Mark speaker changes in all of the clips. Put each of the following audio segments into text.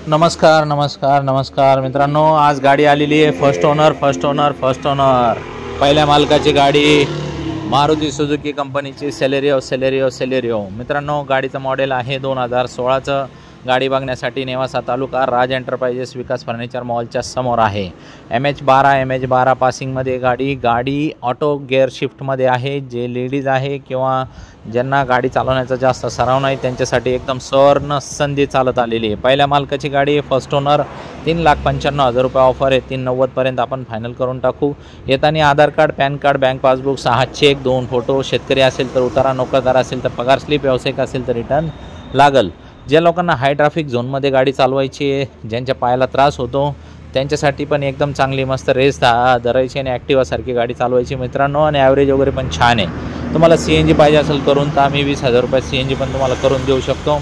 Speaker 1: नमस्कार नमस्कार नमस्कार मित्रांनो, आज गाडी आलेली आहे फर्स्ट ओनर पहिल्या मालकाची गाडी, मारुती सुझुकी कंपनीची सेलेरिओ। मित्रांनो, गाडीचं मॉडेल आहे 2016चं। गाडी बघण्यासाठी नेवासा तालुका राज एंटरप्राइजेस विकास फर्निचर मॉलच्या समोर आहे। MH12 पासिंगमध्ये गाडी ऑटो गिअर शिफ्टमध्ये आहे। जे लेडीज आहे किंवा ज्यांना गाडी चालवण्याचा जास्त सराव नाही त्यांच्यासाठी एकदम सुवर्ण संधी चालत आलेली आहे। पहिल्या मालकाची गाडी आहे, फर्स्ट ओनर। 3,95,000 रुपये ऑफर आहे। 390 आपण फायनल करून टाकू। येताना Aadhaar card, PAN card, bank passbook, 6 cheque, 2 photo, शेतकरी असेल तर उतारा, नोकरदार असेल तर पगार स्लिप, व्यावसायिक असेल तर रिटर्न लागल। ज्या लोकांना हाय ट्रॅफिक झोनमध्ये गाडी चालवायची आहे, ज्यांच्या पायाला त्रास होतो त्यांच्यासाठी पण एकदम चांगली मस्त रेस धरायची आणि ॲक्टिवासारखी गाडी चालवायची मित्रांनो। आणि ॲव्हरेज वगैरे पण छान आहे। तुम्हाला CNG पाहिजे असेल करून तर आम्ही 20,000 रुपये CNG पण तुम्हाला करून देऊ शकतो।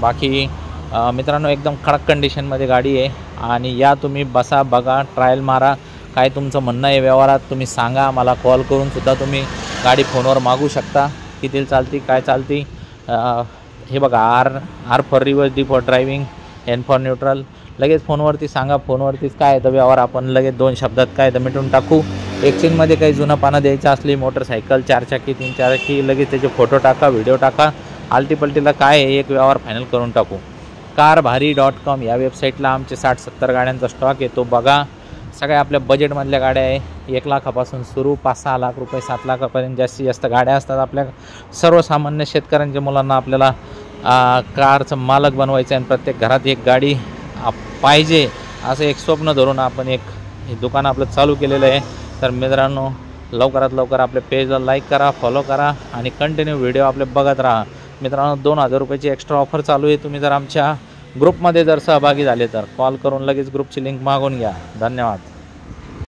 Speaker 1: बाकी मित्रांनो, एकदम कडक कंडिशनमध्ये गाडी आहे आणि या तुम्ही बसा, बघा, ट्रायल मारा। काय तुमचं म्हणणं आहे व्यवहारात तुम्ही सांगा। मला कॉल करून सुद्धा तुम्ही गाडी फोनवर मागू शकता, किती चालती काय चालती। हे बघा, R for reverse, D for driving, N for neutral. लगेच फोनवरती सांगा, फोनवरतीच काय आहे तर व्यवहार आपण लगेच 2 शब्दात काय तर मिटून टाकू। एक्सचेंजमध्ये काही जुनं पानं द्यायचं असली, मोटरसायकल, 4 चाकी, 3 चाकी, लगेच त्याचे फोटो टाका, व्हिडिओ टाका। आलटीपल्टीला काय आहे, एक व्यवहार फायनल करून टाकू। carभारी.com या वेबसाईटला आमचे 60-70 गाड्यांचा स्टॉक येतो, बघा। सगळ्या आपल्या बजेटमधल्या गाड्या आहे। 1 लाखापासून सुरू, 5-6 लाख रुपये, 7 लाखापर्यंत जास्तीत जास्त गाड्या असतात। आपल्या सर्वसामान्य शेतकऱ्यांच्या मुलांना आपल्याला कारचं मालक बनवायचं आहे आणि प्रत्येक घरात एक गाडी पाहिजे असं एक स्वप्न धरून आपण एक दुकान आपलं चालू केलेलं आहे। तर मित्रांनो, लवकरात लवकर आपल्या पेजला लाईक करा, फॉलो करा आणि कंटिन्यू व्हिडिओ आपले बघत राहा। मित्रांनो, 2,000 रुपयाची एक्स्ट्रा ऑफर चालू आहे। तुम्ही जर आमच्या ग्रुपमध्ये जर सहभागी झाले तर कॉल करून लगेच ग्रुपची लिंक मागून घ्या। धन्यवाद।